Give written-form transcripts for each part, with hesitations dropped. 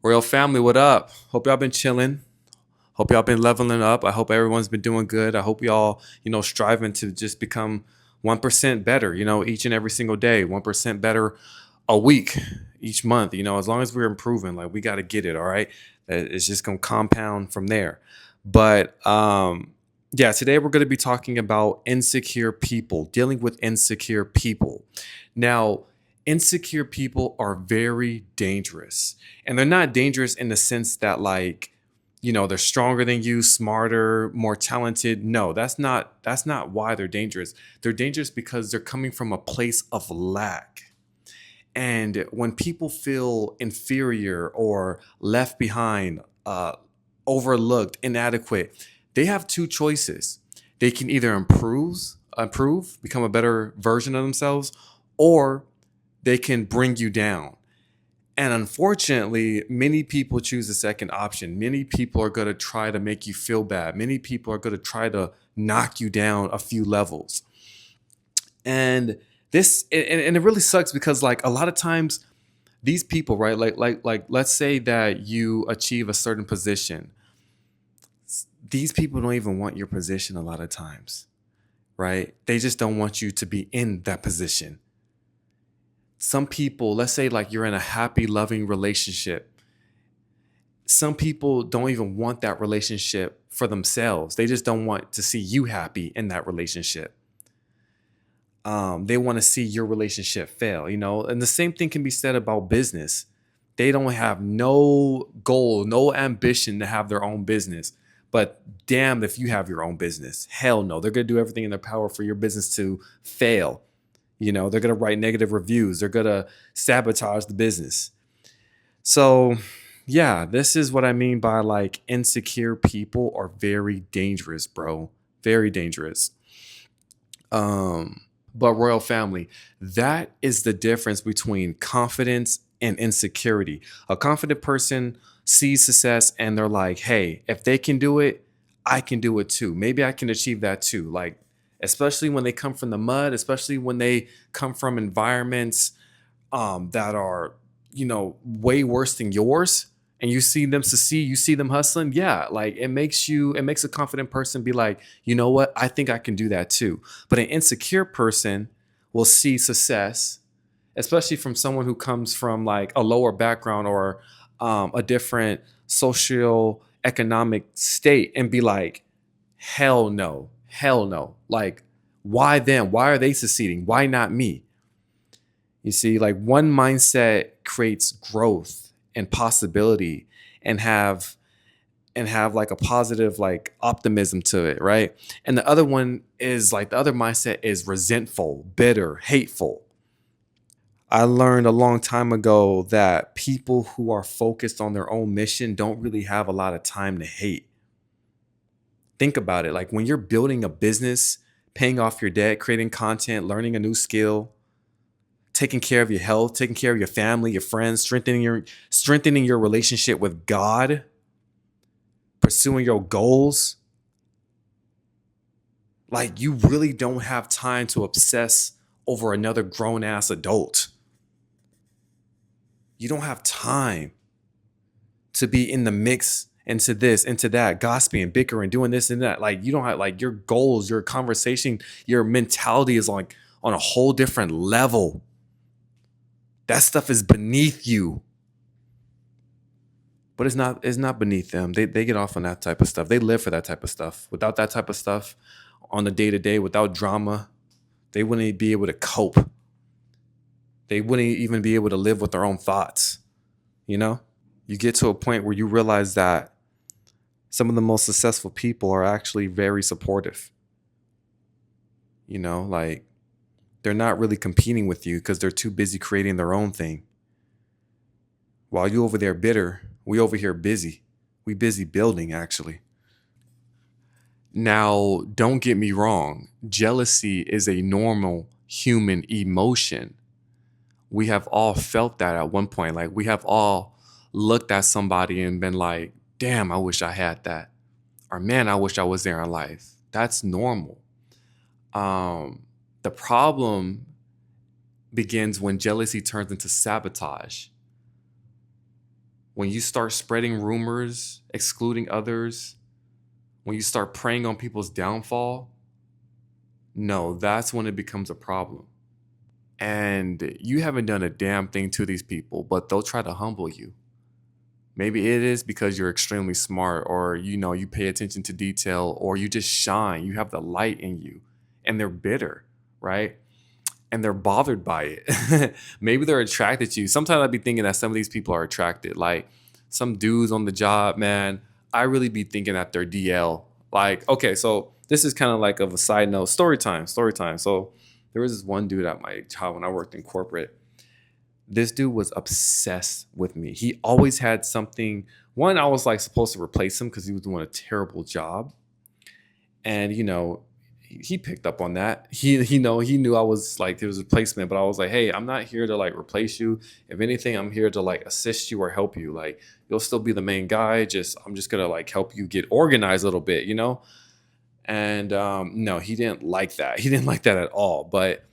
Royal family, what up? Hope y'all been chilling. Hope y'all been leveling up. I hope everyone's been doing good. I hope y'all, striving to just become 1% better, each and every single day, 1% better a week, each month, as long as we're improving, like we got to get it. All right. It's just going to compound from there. But yeah, today we're going to be talking about insecure people, dealing with insecure people. Now, insecure people are very dangerous, and they're not dangerous in the sense that, like, they're stronger than you, smarter, more talented. No, that's not why they're dangerous. They're dangerous because they're coming from a place of lack. And when people feel inferior or left behind, overlooked, inadequate, they have two choices. They can either improve, become a better version of themselves, or they can bring you down. And unfortunately, many people choose the second option. Many people are going to try to make you feel bad. Many people are going to try to knock you down a few levels. And and it really sucks because, like, a lot of times these people, right? Like let's say that you achieve a certain position. These people don't even want your position a lot of times, right? They just don't want you to be in that position. Some people, let's say like you're in a happy, loving relationship. Some people don't even want that relationship for themselves. They just don't want to see you happy in that relationship. They want to see your relationship fail, and the same thing can be said about business. They don't have no goal, no ambition to have their own business. But damn, if you have your own business, hell no, they're going to do everything in their power for your business to fail. They're going to write negative reviews. They're going to sabotage the business. So, yeah, this is what I mean by, like, insecure people are very dangerous, bro. Very dangerous. But royal family, that is the difference between confidence and insecurity. A confident person sees success and they're like, hey, if they can do it, I can do it too. Maybe I can achieve that too. Like, especially when they come from the mud, especially when they come from environments that are, way worse than yours, and you see them succeed, you see them hustling. Yeah, like it makes a confident person be like, you know what, I think I can do that too. But an insecure person will see success, especially from someone who comes from like a lower background or a different social economic state, and be like, hell no, hell no. Like, why them? Why are they succeeding? Why not me? You see, like, one mindset creates growth and possibility, and have like a positive, like, optimism to it, right? And the other one is like, the other mindset is resentful, bitter, hateful. I learned a long time ago that people who are focused on their own mission don't really have a lot of time to hate. Think about it. Like, when you're building a business, paying off your debt, creating content, learning a new skill, taking care of your health, taking care of your family, your friends, strengthening your relationship with God, pursuing your goals. Like, you really don't have time to obsess over another grown ass adult. You don't have time to be in the mix, into this, into that, gossiping, bickering, doing this and that. Like, you don't have, like, your goals, your conversation, your mentality is like on a whole different level. That stuff is beneath you. But it's not beneath them. They get off on that type of stuff. They live for that type of stuff. Without that type of stuff on the day to day, without drama, they wouldn't be able to cope. They wouldn't even be able to live with their own thoughts. You know? You get to a point where you realize that some of the most successful people are actually very supportive. Like, they're not really competing with you because they're too busy creating their own thing. While you over there bitter, we over here busy. We busy building, actually. Now, don't get me wrong. Jealousy is a normal human emotion. We have all felt that at one point. Like, we have all looked at somebody and been like, damn, I wish I had that. Or, man, I wish I was there in life. That's normal. The problem begins when jealousy turns into sabotage. When you start spreading rumors, excluding others, when you start preying on people's downfall, no, that's when it becomes a problem. And you haven't done a damn thing to these people, but they'll try to humble you. Maybe it is because you're extremely smart, or you pay attention to detail, or you just shine. You have the light in you, and they're bitter, right? And they're bothered by it. Maybe they're attracted to you. Sometimes I'd be thinking that some of these people are attracted. Like some dudes on the job, man, I really be thinking that they're DL. Like, okay, so this is kind of like of a side note, story time, story time. So there was this one dude at my job when I worked in corporate. This dude was obsessed with me. He always had something. One, I was like supposed to replace him because he was doing a terrible job. And he picked up on that. He knew I was like, there was a replacement, but I was like, hey, I'm not here to like replace you. If anything, I'm here to like assist you or help you. Like, you'll still be the main guy. I'm just gonna like help you get organized a little bit. And no, he didn't like that. He didn't like that at all. But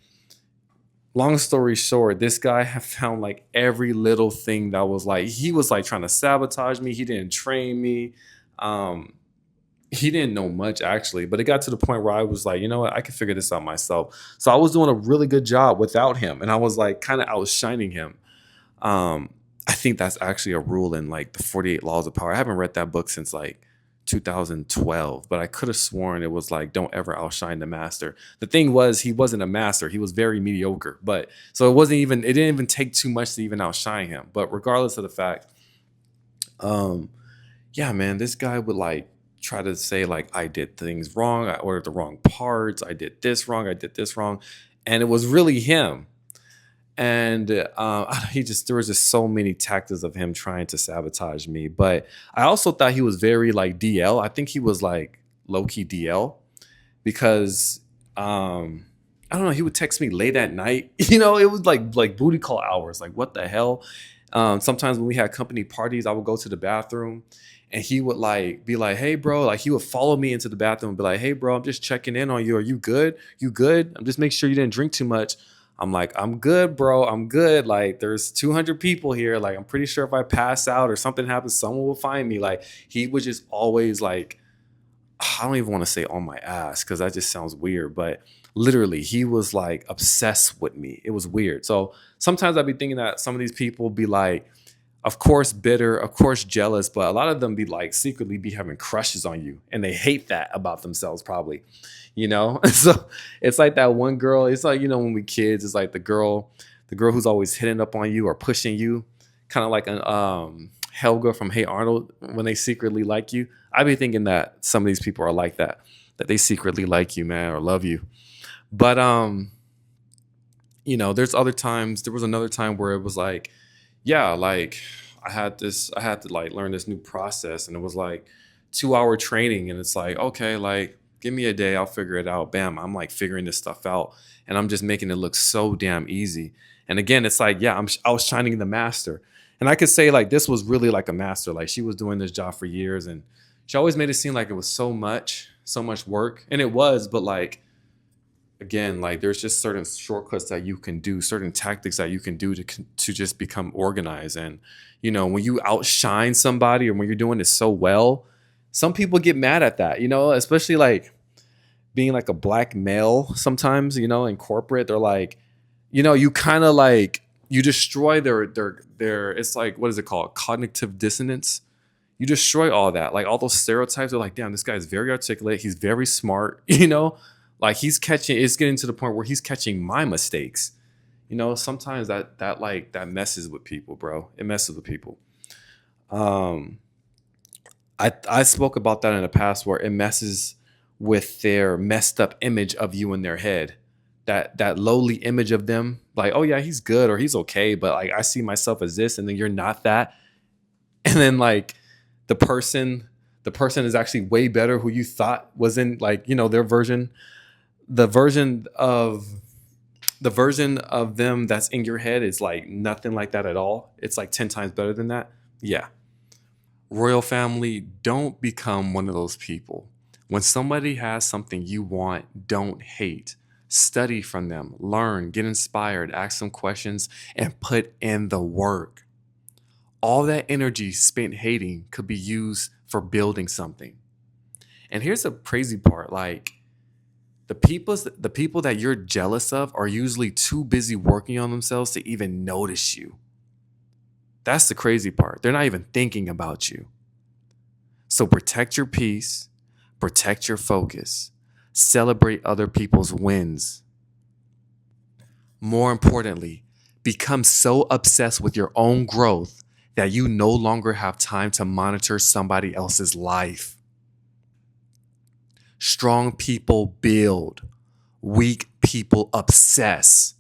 long story short, this guy have found like every little thing that was like, he was like trying to sabotage me. He didn't train me. Um, he didn't know much actually, but it got to the point where I was like, you know what, I can figure this out myself. So I was doing a really good job without him, and I was like kind of outshining him. I think that's actually a rule in like the 48 Laws of Power. I haven't read that book since like 2012, but I could have sworn it was like, don't ever outshine the master. The thing was, he wasn't a master. He was very mediocre, but so it didn't even take too much to even outshine him. But regardless of the fact, um, yeah, man, this guy would like try to say like I did things wrong, I ordered the wrong parts, I did this wrong, I did this wrong, and it was really him. And he just there was just so many tactics of him trying to sabotage me. But I also thought he was very like DL. I think he was like low key DL because I don't know. He would text me late at night. It was like booty call hours. Like what the hell? Sometimes when we had company parties, I would go to the bathroom, and he would like be like, "Hey, bro!" Like he would follow me into the bathroom and be like, "Hey, bro, I'm just checking in on you. Are you good? You good? I'm just making sure you didn't drink too much." I'm like, "I'm good, bro. I'm good. Like there's 200 people here. Like I'm pretty sure if I pass out or something happens, someone will find me." Like he would just always like, I don't even want to say on my ass because that just sounds weird, but literally he was like obsessed with me. It was weird. So sometimes I'd be thinking that some of these people be like, of course, bitter, of course, jealous, but a lot of them be like secretly be having crushes on you, and they hate that about themselves, probably. So it's like that one girl. It's like, when we kids, it's like the girl who's always hitting up on you or pushing you, kind of like an Helga from Hey Arnold when they secretly like you. I be thinking that some of these people are like that they secretly like you, man, or love you. But there's other times. There was another time where it was like, yeah, like I had to like learn this new process, and it was like 2 hour training, and it's like, okay, like give me a day, I'll figure it out. Bam, I'm like figuring this stuff out, and I'm just making it look so damn easy. And again, it's like, yeah, I was shining the master, and I could say like this was really like a master. Like she was doing this job for years, and she always made it seem like it was so much work, and it was, but like again, like there's just certain shortcuts that you can do, certain tactics that you can do to just become organized. And when you outshine somebody, or when you're doing it so well, some people get mad at that. Especially like being like a black male. Sometimes in corporate, they're like, you kind of like you destroy their. It's like, what is it called? Cognitive dissonance. You destroy all that, like all those stereotypes. Are like, damn, this guy is very articulate. He's very smart. Like it's getting to the point where he's catching my mistakes. Sometimes that messes with people, bro. It messes with people. Um, I spoke about that in the past, where it messes with their messed up image of you in their head. That lowly image of them, like, oh yeah, he's good or he's okay, but like I see myself as this, and then you're not that. And then like the person the person is actually way better, who you thought was in like, their version, the version of the version of them that's in your head is like nothing like that at all. It's like 10 times better than that. Yeah. Royal family, don't become one of those people. When somebody has something you want, don't hate. Study from them, learn, get inspired, ask some questions, and put in the work. All that energy spent hating could be used for building something. And here's the crazy part, like the people that you're jealous of are usually too busy working on themselves to even notice you. That's the crazy part. They're not even thinking about you. So protect your peace, protect your focus, celebrate other people's wins. More importantly, become so obsessed with your own growth that you no longer have time to monitor somebody else's life. Strong people build, weak people obsess.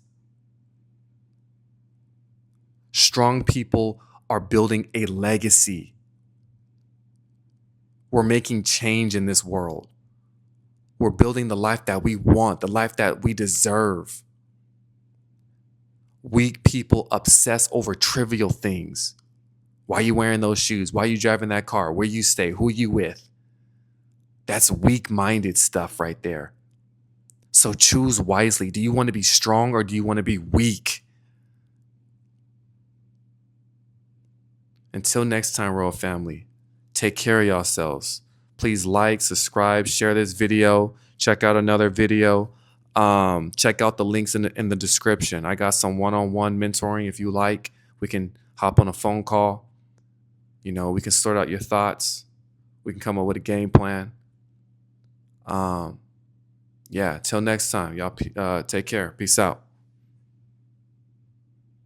Strong people are building a legacy. We're making change in this world. We're building the life that we want, the life that we deserve. Weak people obsess over trivial things. Why are you wearing those shoes? Why are you driving that car? Where you stay? Who you with? That's weak-minded stuff right there. So choose wisely. Do you want to be strong or do you want to be weak? Until next time, Royal Family, take care of yourselves. Please like, subscribe, share this video. Check out another video. Check out the links in the description. I got some one-on-one mentoring if you like. We can hop on a phone call. We can sort out your thoughts. We can come up with a game plan. Yeah, till next time, y'all take care. Peace out.